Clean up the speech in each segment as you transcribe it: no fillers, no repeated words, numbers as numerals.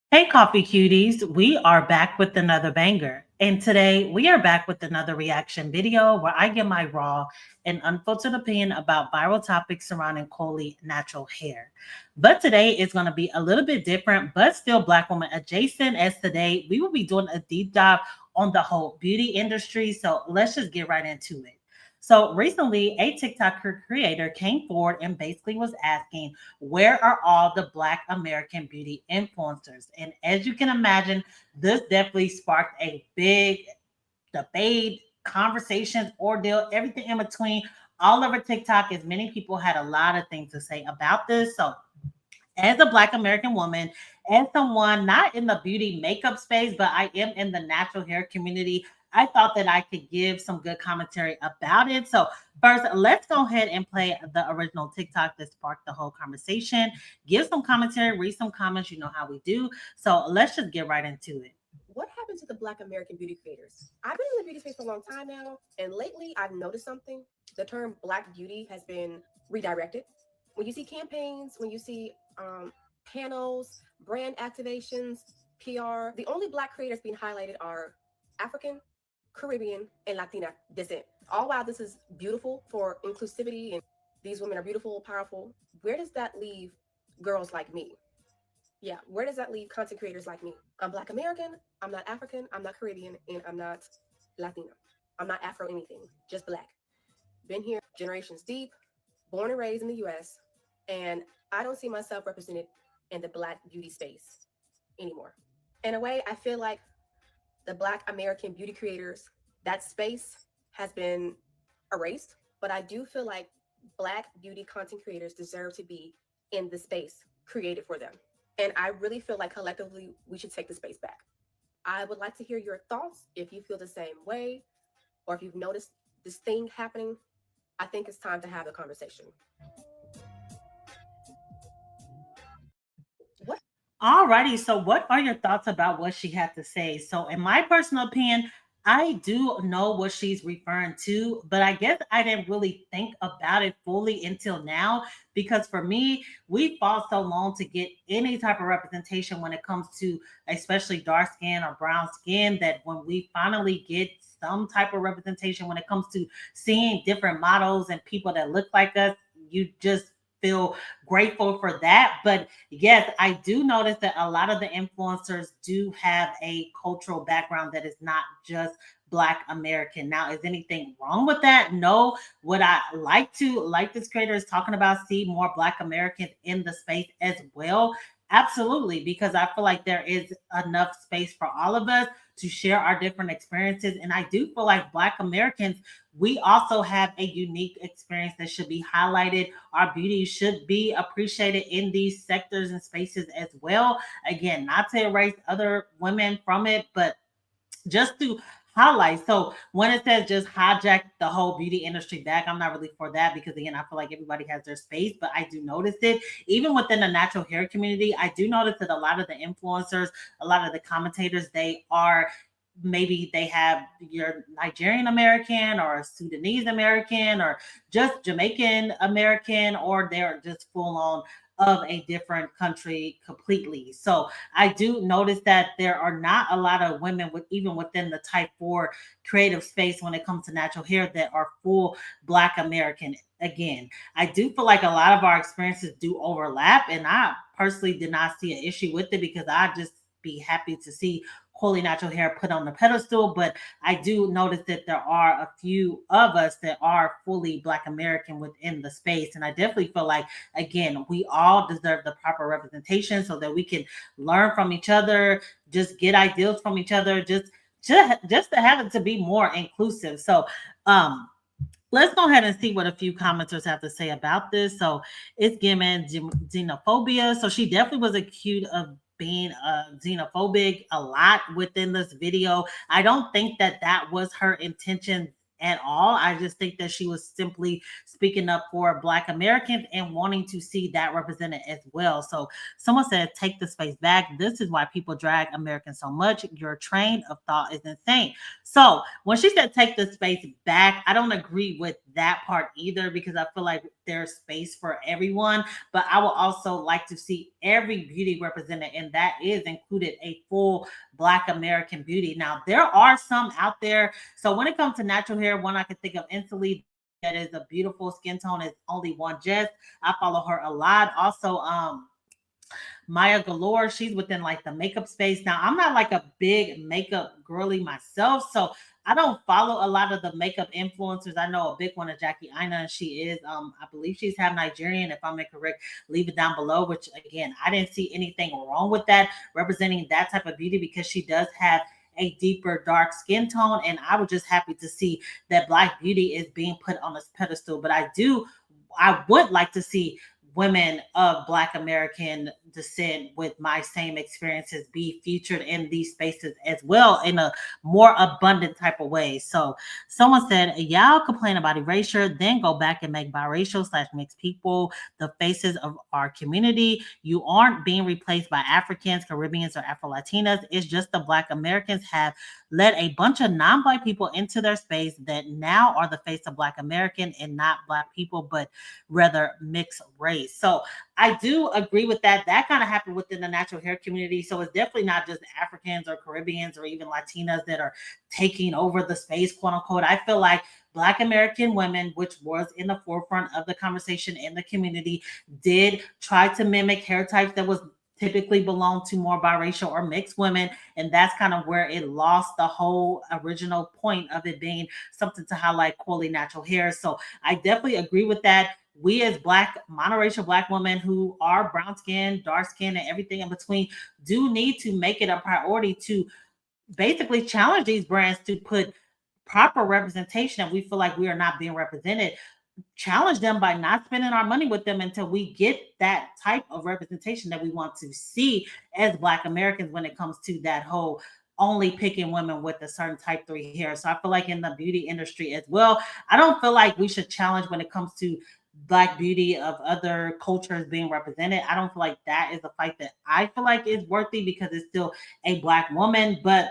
Hey, coffee cuties, we are back with another banger. And today we are back with another reaction video where I give my raw and unfiltered opinion about viral topics surrounding Coley natural hair. But today is going to be a little bit different, but still Black woman adjacent, as today we will be doing a deep dive on the whole beauty industry. So let's just get right into it. So recently, a TikTok creator came forward and basically was asking, where are all the Black American beauty influencers? And as you can imagine, this definitely sparked a big debate, conversations, ordeal, everything in between. All over TikTok, as many people had a lot of things to say about this. So as a Black American woman, and someone not in the beauty makeup space, but I am in the natural hair community, I thought that I could give some good commentary about it. So, first, let's go ahead and play the original TikTok that sparked the whole conversation. Give some commentary, read some comments. You know how we do. So, let's just get right into it. What happened to the Black American beauty creators? I've been in the beauty space for a long time now, and lately I've noticed something. The term Black beauty has been redirected. When you see campaigns, when you see panels, brand activations, PR, the only Black creators being highlighted are African, Caribbean, and Latina descent. All while this is beautiful for inclusivity and these women are beautiful, powerful, where does that leave girls like me? Yeah, where does that leave content creators like me? I'm Black American, I'm not African, I'm not Caribbean, and I'm not Latina. I'm not Afro anything, just Black. Been here generations deep, born and raised in the US, and I don't see myself represented in the Black beauty space anymore. In a way, I feel like the Black American beauty creators, that space has been erased, but I do feel like Black beauty content creators deserve to be in the space created for them. And I really feel like collectively we should take the space back. I would like to hear your thoughts if you feel the same way or if you've noticed this thing happening. I think it's time to have the conversation. What? Alrighty, so what are your thoughts about what she had to say? So, in my personal opinion, I do know what she's referring to, but I guess I didn't really think about it fully until now because for me, we fought so long to get any type of representation when it comes to especially dark skin or brown skin that when we finally get some type of representation when it comes to seeing different models and people that look like us, you just feel grateful for that. But yes, I do notice that a lot of the influencers do have a cultural background that is not just Black American. Now, is anything wrong with that? No. Would I like to, like this creator is talking about, see more Black Americans in the space as well? Absolutely, because I feel like there is enough space for all of us to share our different experiences. And I do feel like Black Americans, we also have a unique experience that should be highlighted. Our beauty should be appreciated in these sectors and spaces as well. Again, not to erase other women from it, but just to highlight. So when it says just hijack the whole beauty industry back, I'm not really for that because again, I feel like everybody has their space, but I do notice it even within the natural hair community. I do notice that a lot of the influencers, a lot of the commentators, they are maybe they have your Nigerian American or Sudanese American or just Jamaican American, or they're just full on of a different country completely. So I do notice that there are not a lot of women with even within the type 4 creative space when it comes to natural hair that are full Black American. Again, I do feel like a lot of our experiences do overlap, and I personally did not see an issue with it because I just be happy to see Holy natural hair put on the pedestal. But I do notice that there are a few of us that are fully Black American within the space. And I definitely feel like, again, we all deserve the proper representation so that we can learn from each other, just get ideals from each other, just to have it to be more inclusive. So um let's go ahead and see what a few commenters have to say about this. So it's given xenophobia. So she definitely was accused of being xenophobic a lot within this video. I don't think that that was her intention at all. I just think that she was simply speaking up for Black Americans and wanting to see that represented as well. So someone said, take the space back. This is why people drag Americans so much. Your train of thought is insane. So when she said take the space back, I don't agree with that part either because I feel like there's space for everyone. But I would also like to see every beauty represented, and that is included a full Black American beauty. Now, there are some out there. So when it comes to natural hair, one I can think of instantly that is a beautiful skin tone is Only One Jess. I follow her a lot. Also, Maya Galore, she's within like the makeup space. Now, I'm not like a big makeup girly myself, so I don't follow a lot of the makeup influencers. I know a big one is Jackie Aina, and she is, I believe she's half Nigerian. If I'm incorrect, leave it down below. Which again, I didn't see anything wrong with that, representing that type of beauty because she does have a deeper dark skin tone, and I was just happy to see that Black beauty is being put on this pedestal. But I would like to see women of Black American descent with my same experiences be featured in these spaces as well in a more abundant type of way. So someone said, y'all complain about erasure, then go back and make biracial/mixed people the faces of our community. You aren't being replaced by Africans, Caribbeans, or Afro Latinas. It's just the Black Americans have let a bunch of non-Black people into their space that now are the face of Black American and not Black people, but rather mixed race. So I do agree with that. That kind of happened within the natural hair community. So it's definitely not just Africans or Caribbeans or even Latinas that are taking over the space, quote unquote. I feel like Black American women, which was in the forefront of the conversation in the community, did try to mimic hair types that was typically belong to more biracial or mixed women. And that's kind of where it lost the whole original point of it being something to highlight quality natural hair. So I definitely agree with that. We as Black, monoracial Black women who are brown skin, dark skin, and everything in between do need to make it a priority to basically challenge these brands to put proper representation, and we feel like we are not being represented. Challenge them by not spending our money with them until we get that type of representation that we want to see as Black Americans when it comes to that whole only picking women with a certain type 3 hair. So I feel like in the beauty industry as well, I don't feel like we should challenge when it comes to Black beauty of other cultures being represented. I don't feel like that is a fight that I feel like is worthy because it's still a Black woman. But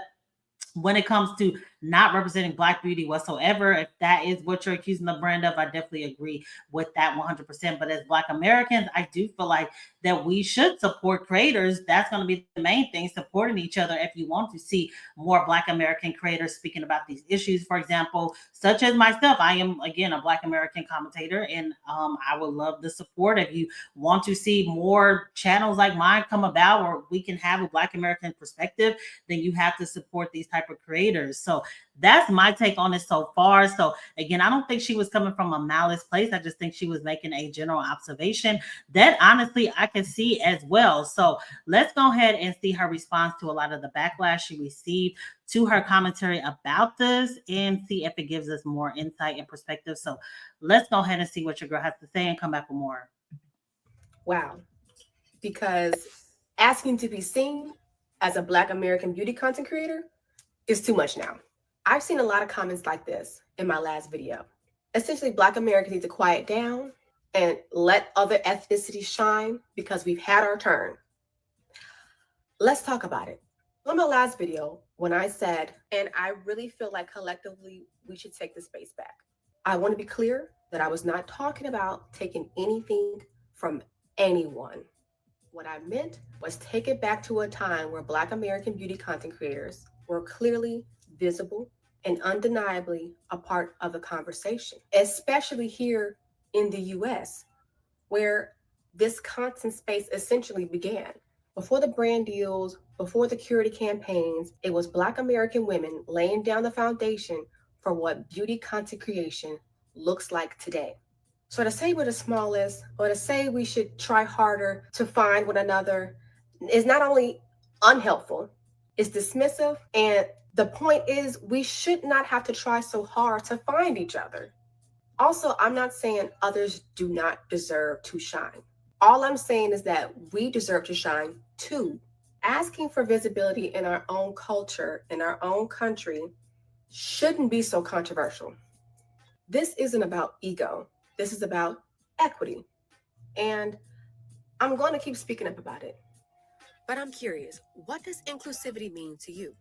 when it comes to not representing Black beauty whatsoever, if that is what you're accusing the brand of, I definitely agree with that 100%. But as Black Americans, I do feel like that we should support creators. That's going to be the main thing, supporting each other. If you want to see more Black American creators speaking about these issues, for example, such as myself, I am again a Black American commentator, and I would love the support. If you want to see more channels like mine come about, where we can have a Black American perspective, then you have to support these type of creators. So that's my take on it so far. So again, I don't think she was coming from a malice place. I just think she was making a general observation that honestly I can see as well. So let's go ahead and see her response to a lot of the backlash she received to her commentary about this and see if it gives us more insight and perspective. So let's go ahead and see what your girl has to say and come back with more. Wow. Because asking to be seen as a Black American beauty content creator is too much now. I've seen a lot of comments like this in my last video. Essentially, Black Americans need to quiet down and let other ethnicities shine because we've had our turn. Let's talk about it. On my last video, when I said, and I really feel like collectively we should take the space back, I want to be clear that I was not talking about taking anything from anyone. What I meant was take it back to a time where Black American beauty content creators were clearly visible and undeniably a part of the conversation, especially here in the US, where this content space essentially began. Before the brand deals, before the curated campaigns, it was Black American women laying down the foundation for what beauty content creation looks like today. So to say we're the smallest, or to say we should try harder to find one another, is not only unhelpful, it's dismissive, and the point is we should not have to try so hard to find each other. Also, I'm not saying others do not deserve to shine. All I'm saying is that we deserve to shine too. Asking for visibility in our own culture, in our own country, shouldn't be so controversial. This isn't about ego. This is about equity. And I'm going to keep speaking up about it. But I'm curious, what does inclusivity mean to you?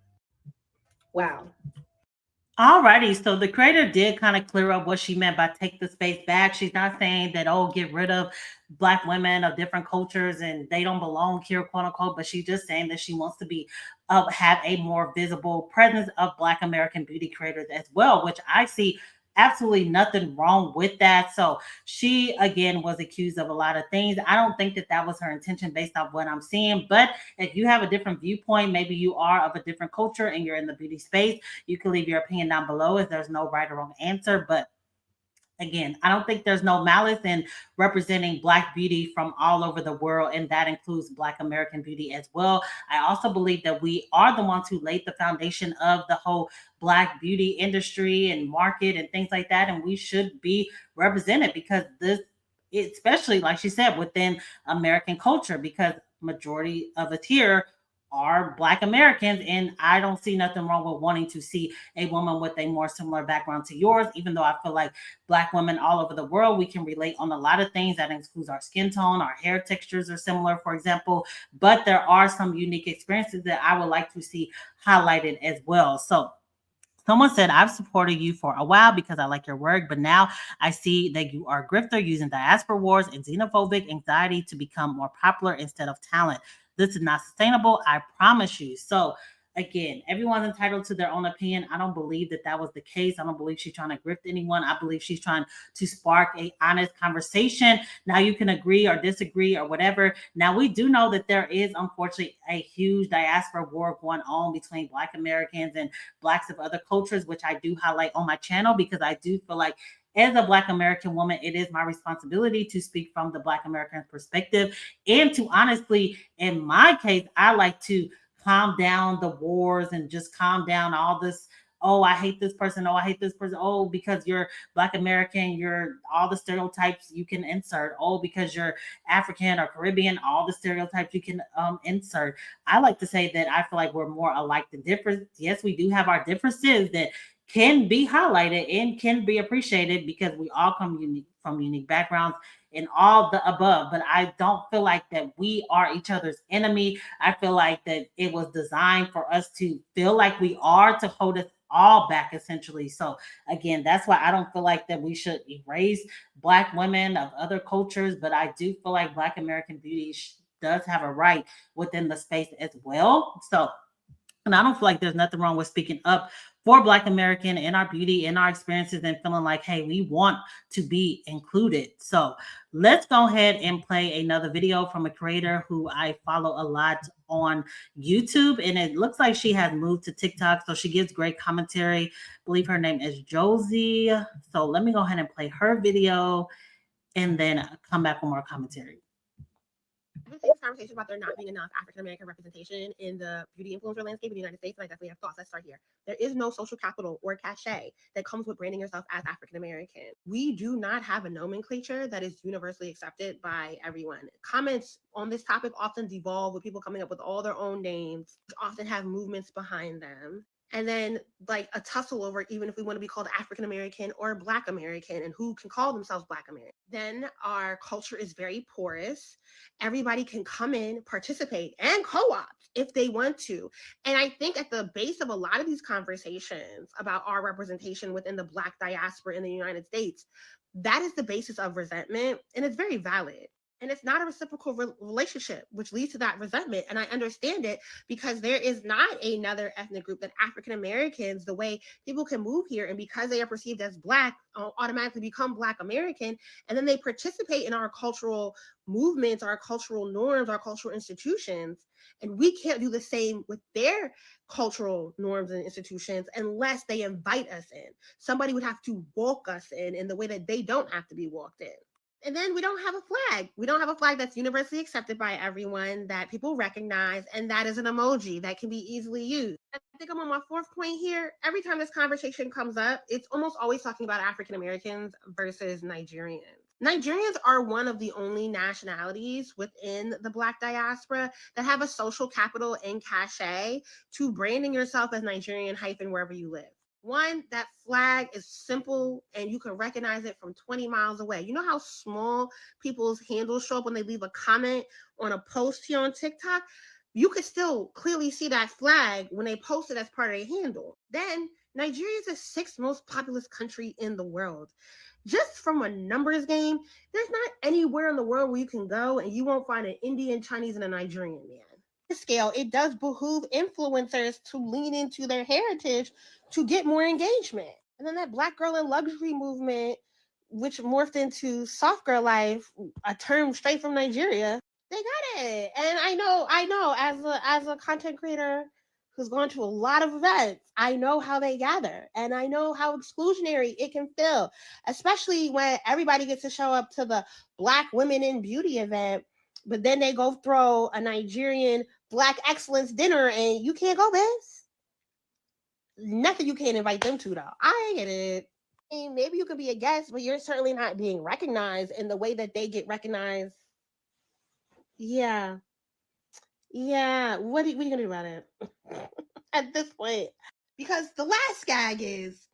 Wow. Alrighty, so the creator did kind of clear up what she meant by take the space back. She's not saying that, oh, get rid of black women of different cultures and they don't belong here, quote unquote, but she's just saying that she wants to be have a more visible presence of black American beauty creators as well, which I see absolutely nothing wrong with that. So she again was accused of a lot of things. I don't think that that was her intention based off what I'm seeing, but if you have a different viewpoint, maybe you are of a different culture and you're in the beauty space, you can leave your opinion down below as there's no right or wrong answer. But again, I don't think there's no malice in representing black beauty from all over the world, and that includes black American beauty as well. I also believe that we are the ones who laid the foundation of the whole black beauty industry and market and things like that, and we should be represented because this, especially like she said, within American culture, because majority of us here are black Americans, and I don't see nothing wrong with wanting to see a woman with a more similar background to yours, even though I feel like black women all over the world, we can relate on a lot of things. That includes our skin tone, our hair textures are similar, for example, but there are some unique experiences that I would like to see highlighted as well. So someone said, I've supported you for a while because I like your work, but now I see that you are a grifter using diaspora wars and xenophobic anxiety to become more popular instead of talent. This is not sustainable, I promise you. So, again, everyone's entitled to their own opinion. I don't believe that that was the case. I don't believe she's trying to grift anyone. I believe she's trying to spark a honest conversation. Now you can agree or disagree or whatever. Now we do know that there is unfortunately a huge diaspora war going on between Black Americans and blacks of other cultures, which I do highlight on my channel because I do feel like as a black American woman, it is my responsibility to speak from the black American perspective and to honestly, in my case, I like to calm down the wars and just calm down all this. Oh, I hate this person. Oh, I hate this person. Oh, because you're black American, you're all the stereotypes you can insert. Oh, because you're African or Caribbean, all the stereotypes you can insert. I like to say that I feel like we're more alike than different. Yes, we do have our differences that can be highlighted and can be appreciated because we all come unique from unique backgrounds and all the above. But I don't feel like that we are each other's enemy. I feel like that it was designed for us to feel like we are to hold us all back essentially. So again, that's why I don't feel like that we should erase black women of other cultures, but I do feel like black American beauty does have a right within the space as well. So and I don't feel like there's nothing wrong with speaking up for Black American and our beauty and our experiences and feeling like, hey, we want to be included. So let's go ahead and play another video from a creator who I follow a lot on YouTube. And it looks like she has moved to TikTok. So she gives great commentary. I believe her name is Josie. So let me go ahead and play her video and then come back with more commentary. I've been saying this conversation about there not being enough African American representation in the beauty influencer landscape in the United States, and I definitely have thoughts. Let's start here. There is no social capital or cachet that comes with branding yourself as African American. We do not have a nomenclature that is universally accepted by everyone. Comments on this topic often devolve with people coming up with all their own names, which often have movements behind them. And then like a tussle over even if we want to be called African American or Black American and who can call themselves Black American. Then our culture is very porous. Everybody can come in, participate, and co-opt if they want to. And I think at the base of a lot of these conversations about our representation within the Black diaspora in the United States, that is the basis of resentment, and it's very valid. And it's not a reciprocal relationship, which leads to that resentment. And I understand it because there is not another ethnic group that African Americans, the way people can move here and because they are perceived as Black, automatically become Black American. And then they participate in our cultural movements, our cultural norms, our cultural institutions. And we can't do the same with their cultural norms and institutions unless they invite us in. Somebody would have to walk us in the way that they don't have to be walked in. And then we don't have a flag. We don't have a flag that's universally accepted by everyone, that people recognize, and that is an emoji that can be easily used. I think I'm on my fourth point here. Every time this conversation comes up, it's almost always talking about African Americans versus Nigerians. Nigerians are one of the only nationalities within the Black diaspora that have a social capital and cachet to branding yourself as Nigerian hyphen wherever you live. One, that flag is simple and you can recognize it from 20 miles away. You know how small people's handles show up when they leave a comment on a post here on TikTok? You could still clearly see that flag when they post it as part of their handle. Then Nigeria is the sixth most populous country in the world. Just from a numbers game, there's not anywhere in the world where you can go and you won't find an Indian, Chinese, and a Nigerian man. This scale, it does behoove influencers to lean into their heritage to get more engagement. And then that black girl in luxury movement, which morphed into soft girl life, a term straight from Nigeria, they got it. And I know, as a content creator who's gone to a lot of events, I know how they gather and I know how exclusionary it can feel, especially when everybody gets to show up to the Black Women in Beauty event, but then they go throw a Nigerian Black Excellence dinner and you can't go, Biz. Nothing you can't invite them to, though. I get it. I mean, maybe you could be a guest, but you're certainly not being recognized in the way that they get recognized. Yeah. Yeah. What are you going to do about it at this point? Because the last gag is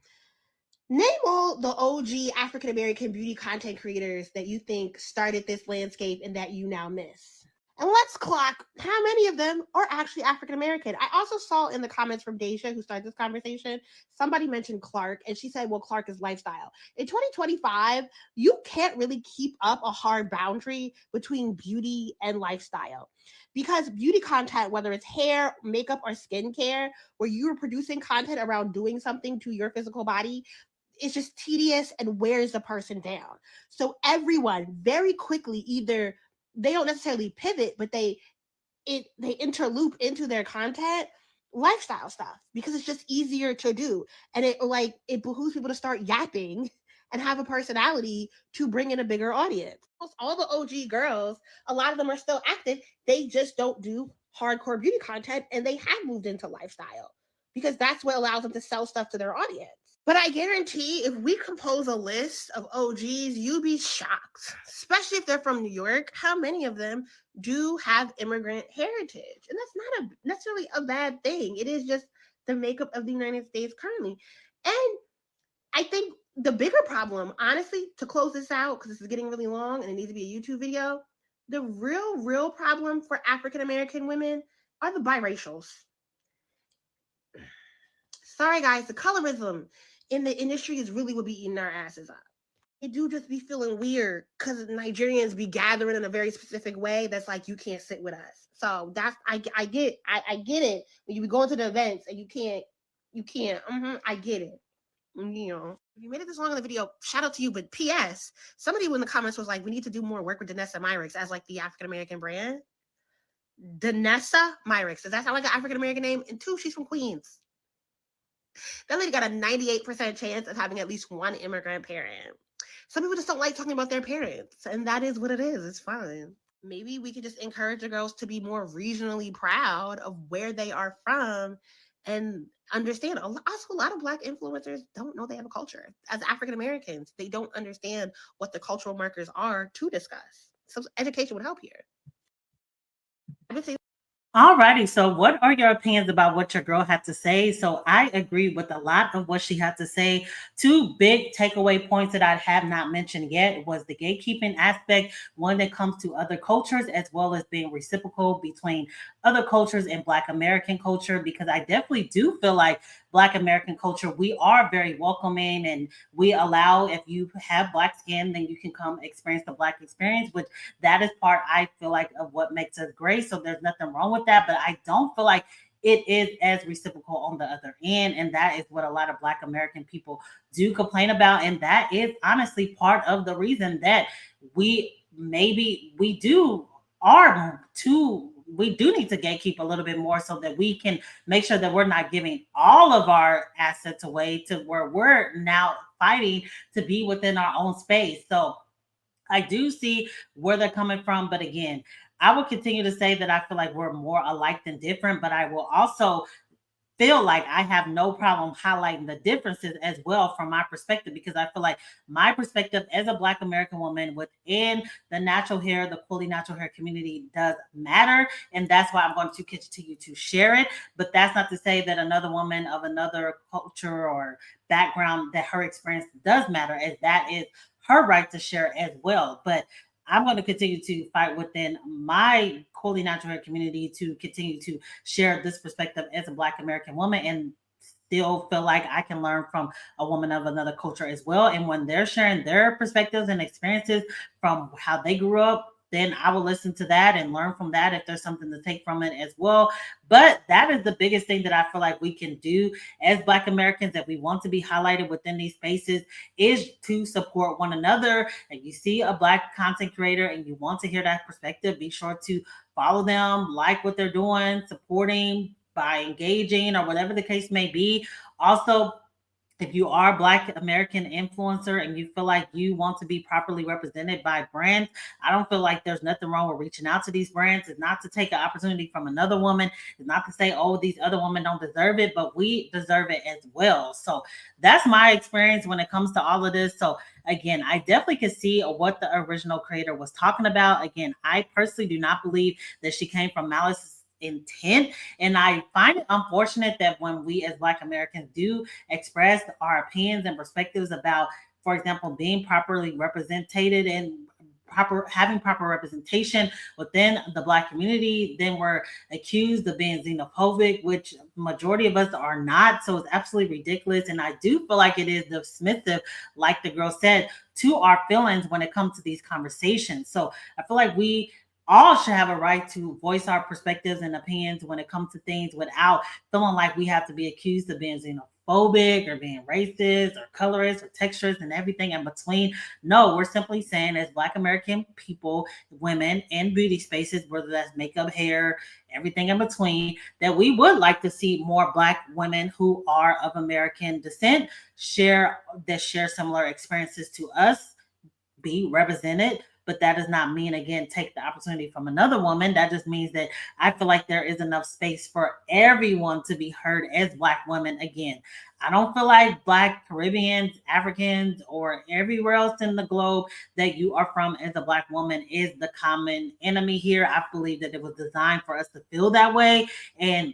name all the OG African American beauty content creators that you think started this landscape and that you now miss. And let's clock how many of them are actually African American. I also saw in the comments from Deja, who started this conversation, somebody mentioned Clark, and she said, well, Clark is lifestyle. In 2025, you can't really keep up a hard boundary between beauty and lifestyle. Because beauty content, whether it's hair, makeup, or skincare, where you're producing content around doing something to your physical body, it's just tedious and wears the person down. So everyone very quickly either they don't necessarily pivot, but they interloop into their content lifestyle stuff because it's just easier to do. And it behooves people to start yapping and have a personality to bring in a bigger audience. Almost all the OG girls, a lot of them are still active. They just don't do hardcore beauty content and they have moved into lifestyle because that's what allows them to sell stuff to their audience. But I guarantee if we compose a list of OGs, you'd be shocked, especially if they're from New York, how many of them do have immigrant heritage. And that's not necessarily a bad thing. It is just the makeup of the United States currently. And I think the bigger problem, honestly, to close this out, because this is getting really long and it needs to be a YouTube video, the real problem for African American women are the biracials. Sorry, guys, the colorism in the industry is really what be eating our asses up. It do just be feeling weird because Nigerians be gathering in a very specific way that's like you can't sit with us. So that's I get it when you be going to the events and you can't I get it. You know, if you made it this long in the video, shout out to you. But P.S. Somebody in the comments was like, we need to do more work with Danessa Myricks as like the African American brand. Danessa Myricks. Does that sound like an African American name? And two, she's from Queens. That lady got a 98% chance of having at least one immigrant parent. Some people just don't like talking about their parents, and that is what it is. It's fine. Maybe we could just encourage the girls to be more regionally proud of where they are from and understand. Also, a lot of Black influencers don't know they have a culture. As African Americans, they don't understand what the cultural markers are to discuss. So education would help here. I would say Alrighty, so what are your opinions about what your girl had to say? So I agree with a lot of what she had to say. Two big takeaway points that I have not mentioned yet was the gatekeeping aspect, one that comes to other cultures, as well as being reciprocal between other cultures and Black American culture, because I definitely do feel like Black American culture, we are very welcoming and we allow, if you have Black skin, then you can come experience the Black experience, which that is part I feel like of what makes us great. So there's nothing wrong with that, but I don't feel like it is as reciprocal on the other end. And that is what a lot of Black American people do complain about. And that is honestly part of the reason that we do are too we do need to gatekeep a little bit more so that we can make sure that we're not giving all of our assets away to where we're now fighting to be within our own space. So I do see where they're coming from, but again, I will continue to say that I feel like we're more alike than different, but I will also feel like I have no problem highlighting the differences as well from my perspective, because I feel like my perspective as a Black American woman within the natural hair, the fully natural hair community does matter. And that's why I'm going to continue to share it. But that's not to say that another woman of another culture or background, that her experience does matter, as that is her right to share as well. But I'm going to continue to fight within my fully natural hair community to continue to share this perspective as a Black American woman. And still feel like I can learn from a woman of another culture as well. And when they're sharing their perspectives and experiences from how they grew up, then I will listen to that and learn from that if there's something to take from it as well. But that is the biggest thing that I feel like we can do as Black Americans, that we want to be highlighted within these spaces, is to support one another. And you see a Black content creator and you want to hear that perspective, be sure to follow them, like what they're doing, supporting by engaging or whatever the case may be. Also, if you are a Black American influencer and you feel like you want to be properly represented by brands, I don't feel like there's nothing wrong with reaching out to these brands. It's not to take an opportunity from another woman. It's not to say, oh, these other women don't deserve it, but we deserve it as well. So that's my experience when it comes to all of this. So again, I definitely could see what the original creator was talking about. Again, I personally do not believe that she came from malice intent. And I find it unfortunate that when we as Black Americans do express our opinions and perspectives about, for example, being properly represented and having proper representation within the Black community, then we're accused of being xenophobic, which majority of us are not. So it's absolutely ridiculous. And I do feel like it is dismissive, like the girl said, to our feelings when it comes to these conversations. So I feel like we all should have a right to voice our perspectives and opinions when it comes to things without feeling like we have to be accused of being xenophobic or being racist or colorist or texturist and everything in between. No, we're simply saying, as Black American people, women in beauty spaces, whether that's makeup, hair, everything in between, that we would like to see more Black women who are of American descent share similar experiences to us, be represented. But that does not mean, again, take the opportunity from another woman. That just means that I feel like there is enough space for everyone to be heard as Black women. Again, I don't feel like Black Caribbeans, Africans, or everywhere else in the globe that you are from as a Black woman is the common enemy here. I believe that it was designed for us to feel that way. And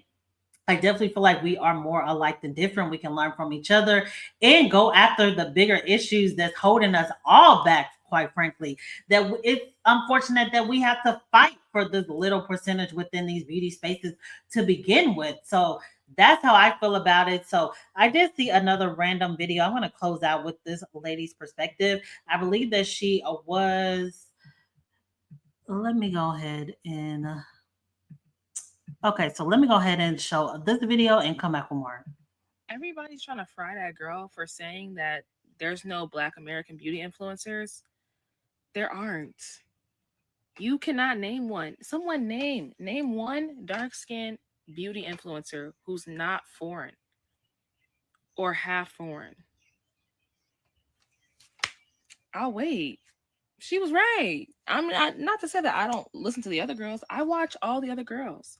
I definitely feel like we are more alike than different. We can learn from each other and go after the bigger issues that's holding us all back, quite frankly. That it's unfortunate that we have to fight for this little percentage within these beauty spaces to begin with. So that's how I feel about it. So I did see another random video. I'm going to close out with this lady's perspective. I believe that she was, let me go ahead and okay, so let me go ahead and show this video and come back with more. Everybody's trying to fry that girl for saying that there's no Black American beauty influencers. There aren't. You cannot name one. Someone name one dark skinned beauty influencer who's not foreign or half foreign. I'll wait. She was right. Not to say that I don't listen to the other girls. I watch all the other girls.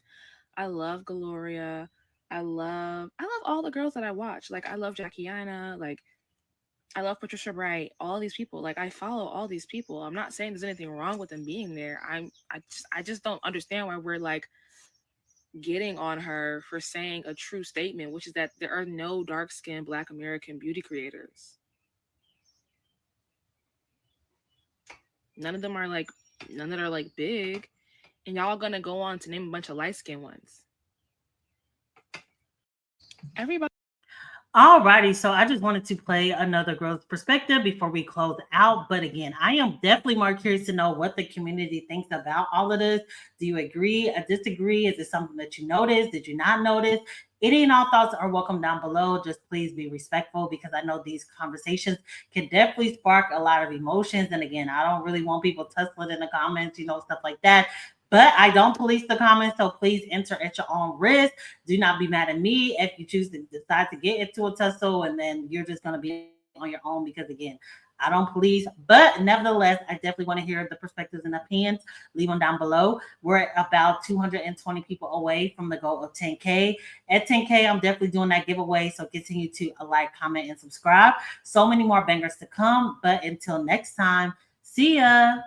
I love Gloria. I love all the girls that I watch. Like I love Jackiana. Like I love Patricia Bright. All these people. Like I follow all these people. I'm not saying there's anything wrong with them being there. I just don't understand why we're like getting on her for saying a true statement, which is that there are no dark skinned Black American beauty creators. None of them are like none that are like big. And y'all are gonna go on to name a bunch of light skinned ones. Everybody. Alrighty, so I just wanted to play another girl's perspective before we close out. But again, I am definitely more curious to know what the community thinks about all of this. Do you agree or disagree? Is it something that you noticed? Did you not notice? Any and all thoughts are welcome down below. Just please be respectful because I know these conversations can definitely spark a lot of emotions. And again, I don't really want people tussling in the comments, stuff like that. But I don't police the comments, so please enter at your own risk. Do not be mad at me if you choose to decide to get into a tussle and then you're just going to be on your own because, again, I don't police. But nevertheless, I definitely want to hear the perspectives and opinions. Leave them down below. We're about 220 people away from the goal of 10K. At 10K, I'm definitely doing that giveaway. So continue to like, comment, and subscribe. So many more bangers to come. But until next time, see ya.